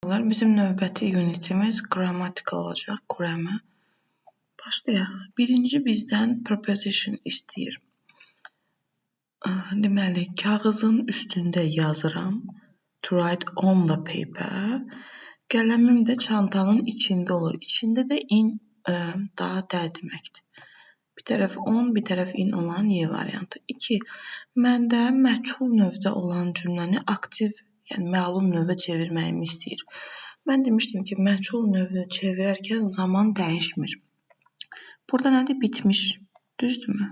Bizim növbəti unitimiz qrammatikal olacaq, grammar. Başlayaq. Birinci bizdən preposition istəyir. Deməli, kağızın üstündə yazıram. To write on the paper. Qələmim də çantanın içində olur. İçində də in daha də deməkdir. Bir tərəf on, bir tərəf in olan Y variantı. 2. Məndə məchul növdə olan cümləni aktiv, yəni məlum növə çevirməyimi istəyir. Mən demişdim ki, məchul növü çevirərkən zaman dəyişmir. Burada nədir? Bitmiş. Düzdürmü?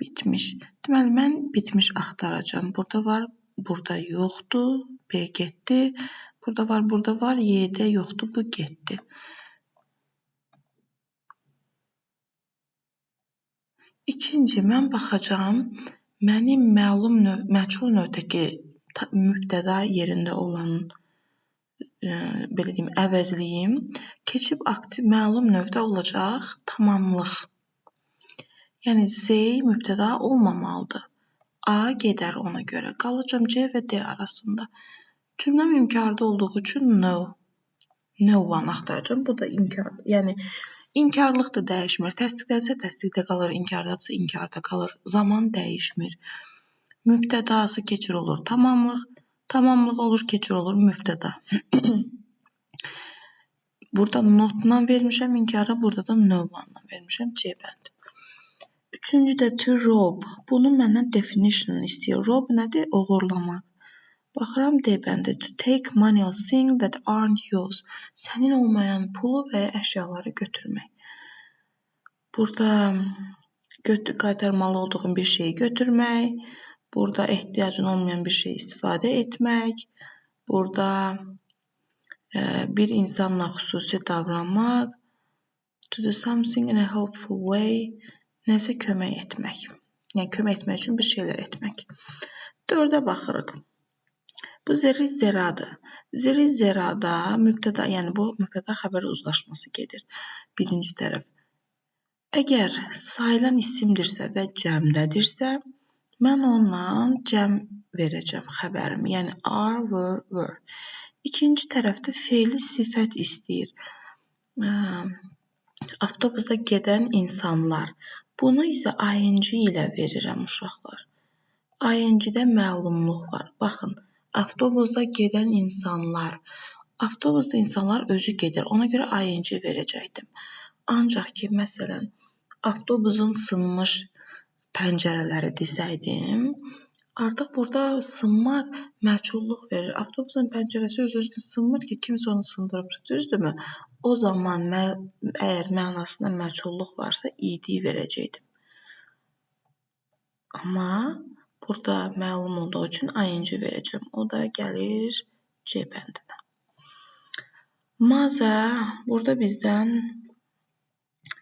Bitmiş. Deməli, mən bitmiş axtaracağım. Burada var, burada yoxdur. B getdi. Burada var. Y-də yoxdur. Bu getdi. İkinci, mən baxacağım. Mənim məlum növ, məchul növdəki mübtəda yerində olan belə deyim, əvəzliyim keçib aktiv məlum növdə olacaq tamamlıq. Yəni Z mübtəda olmamalıdır. A gedər ona görə. Qalacam C və D arasında. Cümləm inkarda olduğu üçün no. No one axtaracağım. Bu da inkar. Yəni inkarlıq da dəyişmir. Təsdiqdədirsə təsdiqdə qalır, inkardadırsa inkarda qalır. Zaman dəyişmir. Mübtədası keçir olur tamamlıq. Tamamlıq olur, keçir olur mübtəda. Burada notla vermişəm inkarı, burada da no one-la vermişəm C bəndi. Üçüncü də to rob. Bunun məndən definition istəyir. Rob nədir? Oğurlamaq. Baxıram D bəndi. To take money or things that aren't yours. Sənin olmayan pulu və ya əşyaları götürmək. Burada qaytarmalı olduğun bir şeyi götürmək. Burada ehtiyacın olmayan bir şey istifadə etmək. Burada bir insanla xüsusi davranmaq. To do something in a helpful way. Nəsə kömək etmək. Yəni kömək etmək üçün bir şeylər etmək. 4-ə baxırıq. Bu zeri-zeradır. Zeri-zerada mübtəda, yəni bu mübtəda xəbər uzlaşması gedir. Birinci tərəf. Əgər sayılan isimdirsə və cəmdədirsə, mən ondan cəm verəcəm xəbərimi. Yəni are, were. İkinci tərəfdə fe'li sifət istəyir. Avtobusda gedən insanlar. Bunu isə ing ilə verirəm uşaqlar. ING-də məlumluq var. Baxın, avtobusda gedən insanlar. Avtobusda insanlar özü gedir. Ona görə ing verəcəkdim. Ancaq ki, məsələn, avtobusun sınmış pəncərələri desəydim, artıq burada sınmaq məchulluq verir. Avtobusun pəncərəsi öz-özünə sınmır ki, kimsə onu sındırıb, düzdürmü? O zaman əgər mənasında məchulluq varsa, id verəcəkdim. Amma burada məlum olduğu üçün ing verəcəm. O da gəlir C bəndinə. Maza, burada bizdən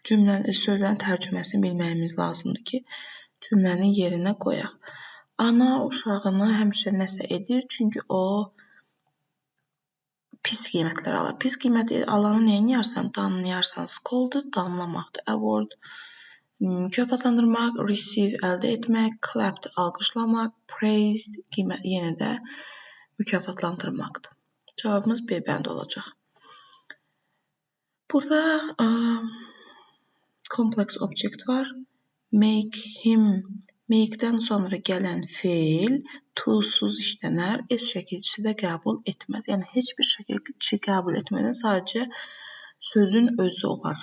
sözlərin tərcüməsini bilməyimiz lazımdır ki, cümlənin yerinə qoyaq. Ana uşağını həmişə nəsə edir, çünki o pis qiymətlər alır. Pis qiymət alanı neyiniyarsan? Danlayarsan. Scolded danlamaqdır. Award mükafatlandırmaq, receive əldə etmək, clapped alqışlamaq, praised yenə də mükafatlandırmaqdır. Cavabımız B bəndi olacaq. Burada complex object var. Make him. Make-dən sonra gələn feil to-suz işlənər, S şəkilçisi də qəbul etməz. Yəni, heç bir şəkilçi qəbul etmədən sadəcə sözün özü olar.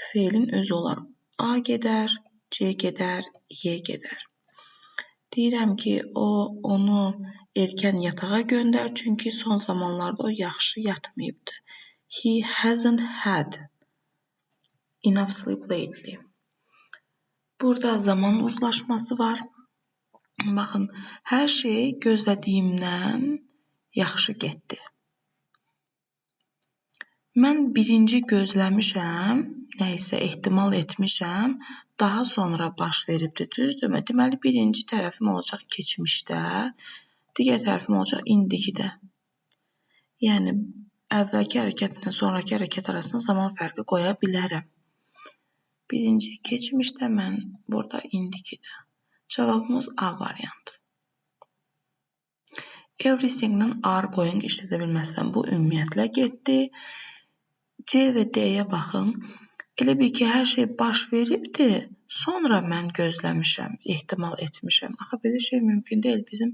Feilin özü olar. A gedər, C gedər, Y gedər. Deyirəm ki, onu erkən yatağa göndər, çünki son zamanlarda o yaxşı yatmayıbdır. He hasn't had enough sleep lately. Burada zaman uzlaşması var. Baxın, hər şey gözlədiyimdən yaxşı getdi. Mən birinci gözləmişəm, nəyisə ehtimal etmişəm, daha sonra baş veribdir, düzdürmü? Deməli, birinci tərəfim olacaq keçmişdə, digər tərəfim olacaq indikidə. Yəni, əvvəlki hərəkətlə sonraki hərəkət arasında zaman fərqi qoya bilərəm. Birinci keçmişdə, mən burada indikidə. Cavabımız A variantı. Everything-dən are going işlədə bilməzsən. Bu ümumiyyətlə getdi. C və D-yə baxın. Elə bil ki, hər şey baş veribdi. Sonra mən gözləmişəm, ehtimal etmişəm. Axı belə şey mümkün deyil. Bizim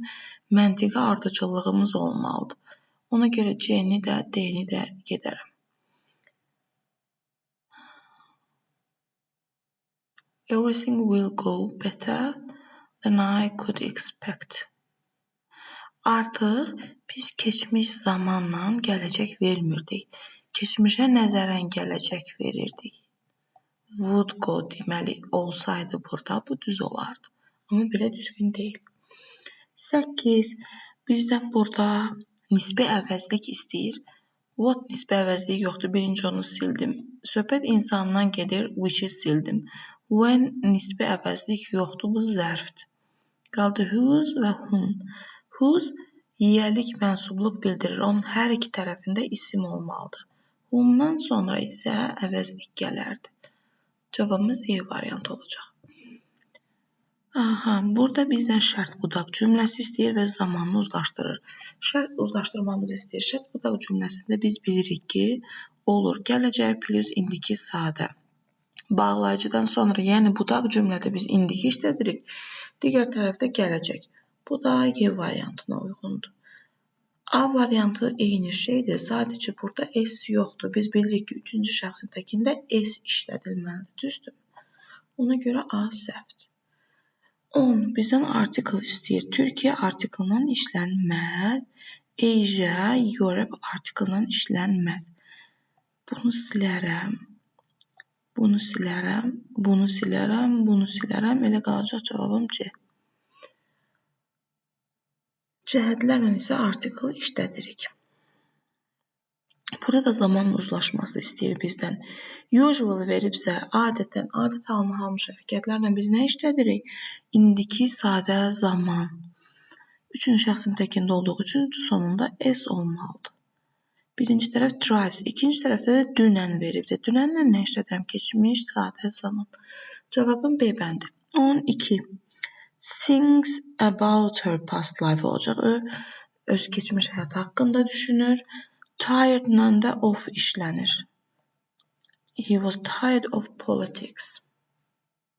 məntiqi ardıcıllığımız olmalıdır. Ona görə C-ni də, D-ni də gedərəm. Everything will go better than I could expect. Artıq biz keçmiş zamanla gələcək vermirdik. Keçmişə nəzərən gələcək verirdik. Would go deməli olsaydı burada bu düz olardı. Amma belə düzgün deyil. 8. Bizdən burada nisbi əvəzlik istəyir. What nisbi əvəzliyi yoxdur. Birinci onu sildim. Söhbət insandan gedir. Which'i sildim. When nisbi əvəzlik yoxdur. Bu zərfdir. Qaldı whose və whom. Whose yiyəlik, mənsubluq bildirir. Onun hər iki tərəfində isim olmalıdır. Whomdan sonra isə əvəzlik gələrdi. Cavabımız Y variantı olacaq. Burada bizdən şərt budaq cümləsi istəyir və zamanını uzlaşdırır. Şərt uzlaşdırmamızı istəyir. Şərt budaq cümləsində biz bilirik ki, olur. Gələcək plus indiki sadə. Bağlayıcıdan sonra, yəni budaq cümlədə biz indiki işlədirik. Digər tərəfdə gələcək. Bu da Y variantına uyğundur. A variantı eyni şeydir. Sadəcə burada S yoxdur. Biz bilirik ki, 3-cü şəxsindəkində S işlədilməlidir. Düzdür? Ona görə A səhvdir. 10. Bizdən artikel istəyir. Türkiyə artikelından işlənməz. Asia, Europe artikelından işlənməz. Bunu silərəm. Bunu silərəm. Bunu silərəm. Bunu silərəm. Elə qalacaq cavabım C. Cəhətlərlə isə artikel işlədirik. Burada zaman uzlaşması istəyir bizdən. Usual veribsə, adətən, adət halını almış hərəkətlərlə biz nə işlədirik? İndiki sadə zaman. 3-cü şəxsin təkində olduğu üçün sonunda S olmalıdır. Birinci tərəf drives, ikinci tərəfdə də dünən veribdir. Dünənlə nə işlədirəm? Keçmiş sadə zaman. Cavabım B bəndi. 12. Thinks about her past life olacaq. O öz keçmiş həyatı haqqında düşünür. Tired-la da of işlənir. He was tired of politics.